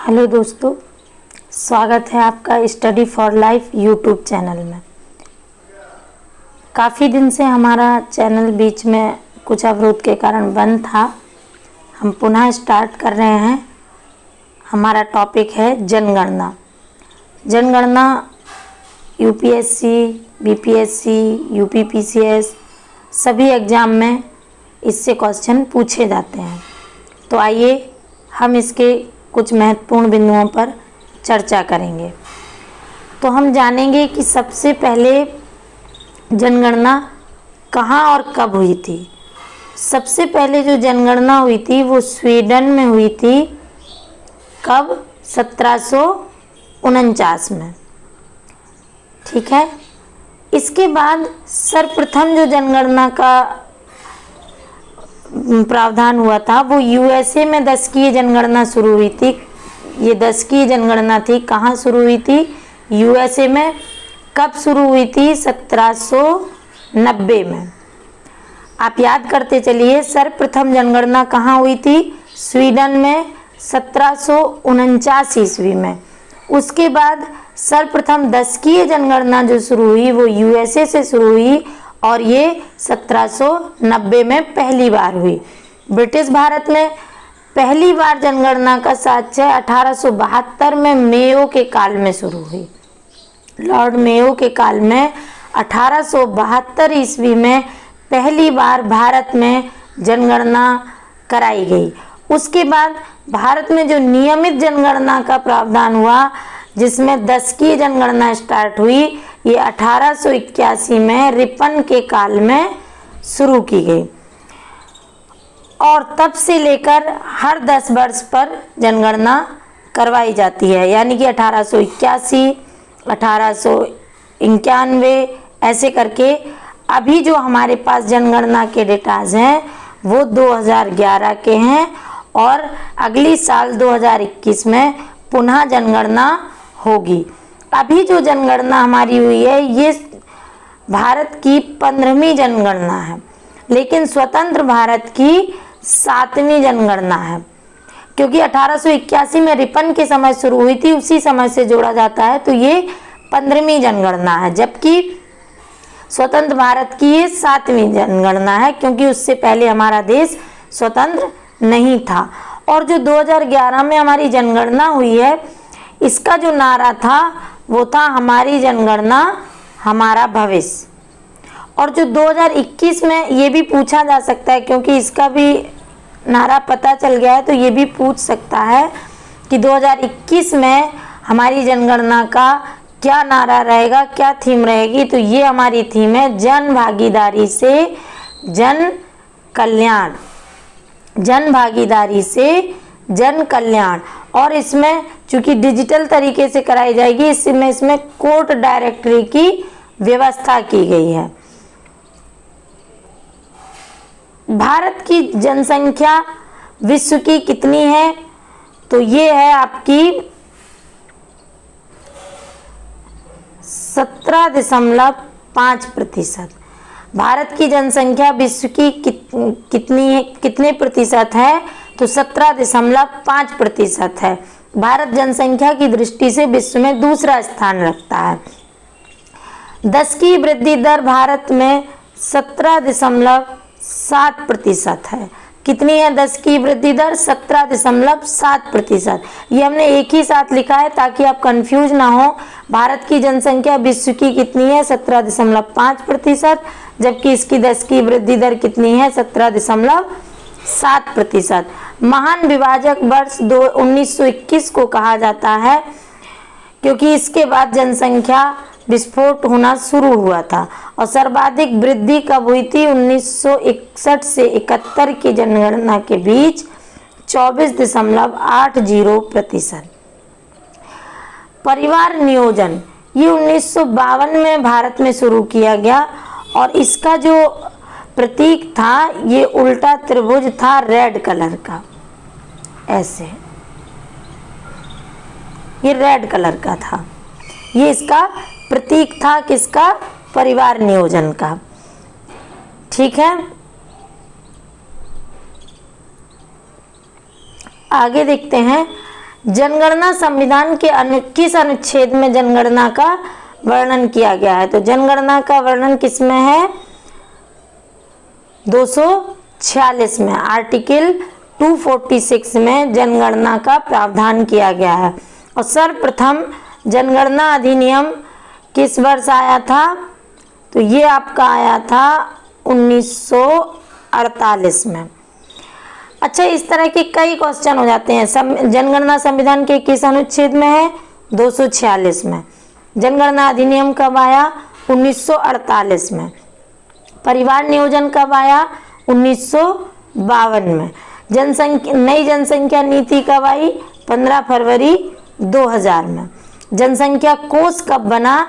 Hello दोस्तों, स्वागत है आपका study for life YouTube channel में। काफ़ी दिन से हमारा चैनल बीच में कुछ अवरोध के कारण बंद था। हम पुनः स्टार्ट कर रहे हैं। हमारा टॉपिक है जनगणना। जनगणना यूपीएससी, बीपीएससी, यूपीपीसीएस सभी एग्ज़ाम में इससे क्वेश्चन पूछे जाते हैं। तो आइए हम इसके कुछ महत्वपूर्ण बिंदुओं पर चर्चा करेंगे। तो हम जानेंगे कि सबसे पहले जनगणना कहाँ और कब हुई थी। सबसे पहले जो जनगणना हुई थी वो स्वीडन में हुई थी। कब? 1749 में। ठीक है। इसके बाद सर्वप्रथम जो जनगणना का प्रावधान हुआ था वो यूएसए में 10वीं जनगणना शुरू हुई थी। ये 10वीं जनगणना थी। कहाँ शुरू हुई थी? यूएसए में। कब शुरू हुई थी? 1790 में। आप याद करते चलिए, सर्वप्रथम जनगणना कहाँ हुई थी? स्वीडन में 1749 ईस्वी में। उसके बाद सर्वप्रथम 10वीं जनगणना जो शुरू हुई वो यूएसए से शुरू हुई और ये 1790 में पहली बार हुई। ब्रिटिश भारत में पहली बार जनगणना का साक्ष्य 1872 में मेयो के काल में शुरू हुई। लॉर्ड मेयो के काल में 1872 ईस्वी में पहली बार भारत में जनगणना कराई गई। उसके बाद भारत में जो नियमित जनगणना का प्रावधान हुआ, जिसमें 10वीं जनगणना स्टार्ट हुई, ये 1881 में रिपन के काल में शुरू की गई और तब से लेकर हर 10 वर्ष पर जनगणना करवाई जाती है। यानी कि 1881, 1891 ऐसे करके अभी जो हमारे पास जनगणना के डेटाज हैं वो 2011 के हैं और अगली साल 2021 में पुनः जनगणना होगी। अभी जो जनगणना हमारी हुई है ये भारत की 15वीं जनगणना है, लेकिन स्वतंत्र भारत की 7वीं जनगणना है, क्योंकि 1881 में रिपन के समय शुरू हुई थी, उसी समय से जोड़ा जाता है। तो ये 15वीं जनगणना है, जबकि स्वतंत्र भारत की ये 7वीं जनगणना है, क्योंकि उससे पहले हमारा देश स्वतंत्र नहीं था। और जो 2011 में हमारी जनगणना हुई है, इसका जो नारा था वो था हमारी जनगणना हमारा भविष्य। और जो 2021 में ये भी पूछा जा सकता है, क्योंकि इसका भी नारा पता चल गया है, तो ये भी पूछ सकता है कि 2021 में हमारी जनगणना का क्या नारा रहेगा, क्या थीम रहेगी। तो ये हमारी थीम है जन भागीदारी से जन कल्याण। जन भागीदारी से जन कल्याण। और इसमें चूंकि डिजिटल तरीके से कराई जाएगी, इसमें कोर्ट डायरेक्टरी की व्यवस्था की गई है। भारत की जनसंख्या विश्व की कितनी है? तो ये है आपकी 17.5%। भारत की जनसंख्या विश्व की कितनी है, कितने प्रतिशत है? तो 17.5% है। भारत जनसंख्या की दृष्टि से विश्व में दूसरा स्थान रखता है। 10 की वृद्धि दर भारत में 17.7% है। कितनी है 10 की वृद्धि दर? 17.7%। ये हमने एक ही साथ लिखा है ताकि आप कंफ्यूज ना हो। भारत की जनसंख्या विश्व की कितनी है? 17.5%, जबकि इसकी 10 की वृद्धि दर कितनी है? 17.7%। महान विभाजक वर्ष 1921 को कहा जाता है, क्योंकि इसके बाद जनसंख्या विस्फोट होना शुरू हुआ था। और सर्वाधिक वृद्धि कब हुई थी? 1961 से 71 की जनगणना के बीच 24.80%। परिवार नियोजन ये 1952 में भारत में शुरू किया गया और इसका जो प्रतीक था ये उल्टा त्रिभुज था, रेड कलर का। ऐसे ये रेड कलर का था। ये इसका प्रतीक था किसका? परिवार नियोजन का। ठीक है। आगे देखते हैं जनगणना संविधान के किस अनुच्छेद में जनगणना का वर्णन किया गया है? तो जनगणना का वर्णन किस में है? 246 में, आर्टिकल 246 में जनगणना का प्रावधान किया गया है। और सर्वप्रथम जनगणना अधिनियम किस वर्ष आया था? तो ये आपका आया था 1948 में। अच्छा, इस तरह के कई क्वेश्चन हो जाते हैं। जनगणना संविधान के किस अनुच्छेद में है? 246 में। जनगणना अधिनियम कब आया? 1948 में। परिवार नियोजन कब आया? 1952 में। नई जनसंख्या नीति कब आई? 15 फरवरी 2000 में। जनसंख्या कोष कब बना?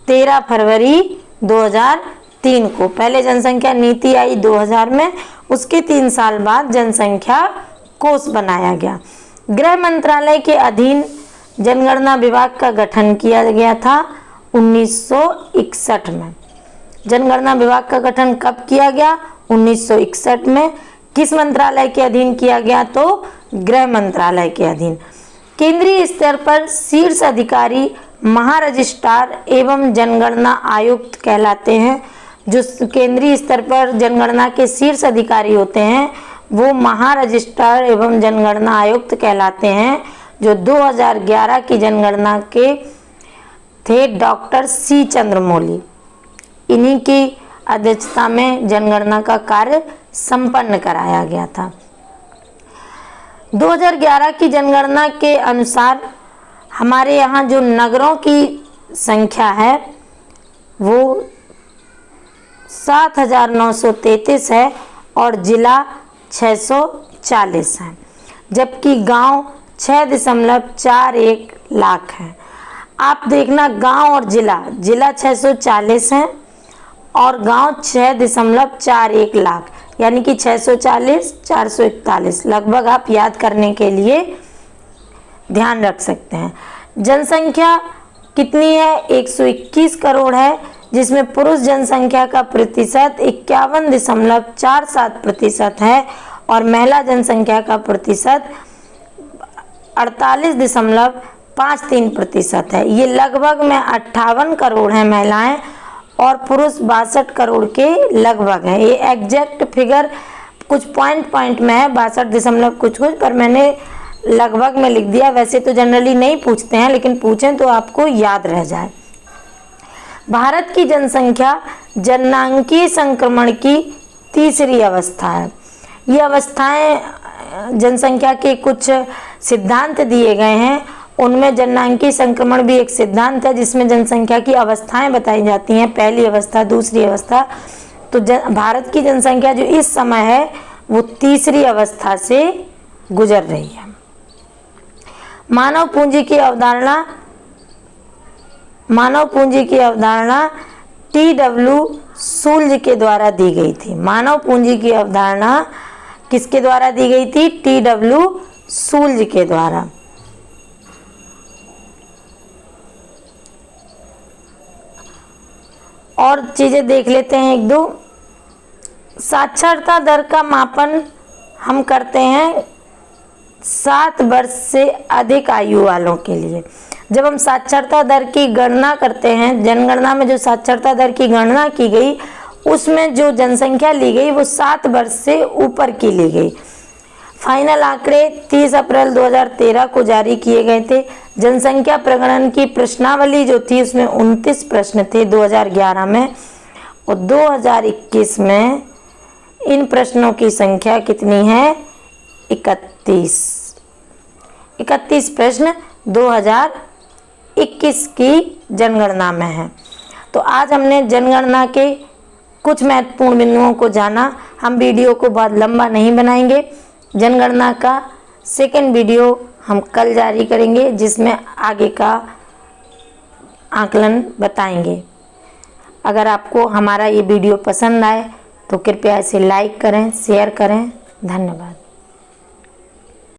13 फरवरी 2003 को। पहले जनसंख्या नीति आई 2000 में, उसके 3 साल बाद जनसंख्या कोष बनाया गया। गृह मंत्रालय के अधीन जनगणना विभाग का गठन किया गया था 1961 में। जनगणना विभाग का गठन कब किया गया? 1961 में। किस मंत्रालय के अधीन किया गया? तो गृह मंत्रालय के अधीन। केंद्रीय स्तर पर शीर्ष अधिकारी महारजिस्ट्रार एवं जनगणना आयुक्त कहलाते हैं। जो केंद्रीय स्तर पर जनगणना के शीर्ष अधिकारी होते हैं वो महारजिस्ट्रार एवं जनगणना आयुक्त कहलाते हैं। जो 2011 की जनगणना के थे डॉक्टर सी चंद्रमौली, इन्हीं की अध्यक्षता में जनगणना का कार्य संपन्न कराया गया था। 2011 की जनगणना के अनुसार हमारे यहाँ जो नगरों की संख्या है वो 7,933 है और जिला 640 है, जबकि गांव 6.41 लाख है। आप देखना, गांव और जिला 640 है और गांव 6.41 लाख, यानी कि 640 441 लगभग आप याद करने के लिए ध्यान रख सकते हैं। जनसंख्या कितनी है? 121 करोड़ है, जिसमें पुरुष जनसंख्या का प्रतिशत 51.47% है और महिला जनसंख्या का प्रतिशत 48.53% है। ये लगभग में 58 करोड़ है महिलाएं और पुरुष 62 करोड़ के लगभग है। ये एग्जैक्ट फिगर कुछ पॉइंट में है, 62 कुछ, पर मैंने लगभग में लिख दिया। वैसे तो जनरली नहीं पूछते हैं, लेकिन पूछें तो आपको याद रह जाए। भारत की जनसंख्या जननांकीय संक्रमण की तीसरी अवस्था है। ये अवस्थाएं जनसंख्या के कुछ सिद्धांत दिए गए हैं, उनमें जननांकीय संक्रमण भी एक सिद्धांत है जिसमें जनसंख्या की अवस्थाएं बताई जाती हैं, पहली अवस्था, दूसरी अवस्था। तो भारत की जनसंख्या जो इस समय है वो तीसरी अवस्था से गुजर रही है। मानव पूंजी की अवधारणा T.W. शूल्ज के द्वारा दी गई थी। मानव पूंजी की अवधारणा किसके द्वारा दी गई थी? T.W. शूल्ज के द्वारा। और चीजें देख लेते हैं एक दो। साक्षरता दर का मापन हम करते हैं 7 वर्ष से अधिक आयु वालों के लिए। जब हम साक्षरता दर की गणना करते हैं, जनगणना में जो साक्षरता दर की गणना की गई उसमें जो जनसंख्या ली गई वो 7 वर्ष से ऊपर की ली गई। फाइनल आंकड़े 30 अप्रैल 2013 को जारी किए गए थे। जनसंख्या प्रगणन की प्रश्नावली जो थी उसमें 29 प्रश्न थे 2011 में, और 2021 में इन प्रश्नों की संख्या कितनी है? 31 प्रश्न 2021 की जनगणना में है। तो आज हमने जनगणना के कुछ महत्वपूर्ण बिंदुओं को जाना। हम वीडियो को बहुत लंबा नहीं बनाएंगे। जनगणना का सेकंड वीडियो हम कल जारी करेंगे जिसमें आगे का आकलन बताएंगे। अगर आपको हमारा ये वीडियो पसंद आए तो कृपया इसे लाइक करें, शेयर करें। धन्यवाद।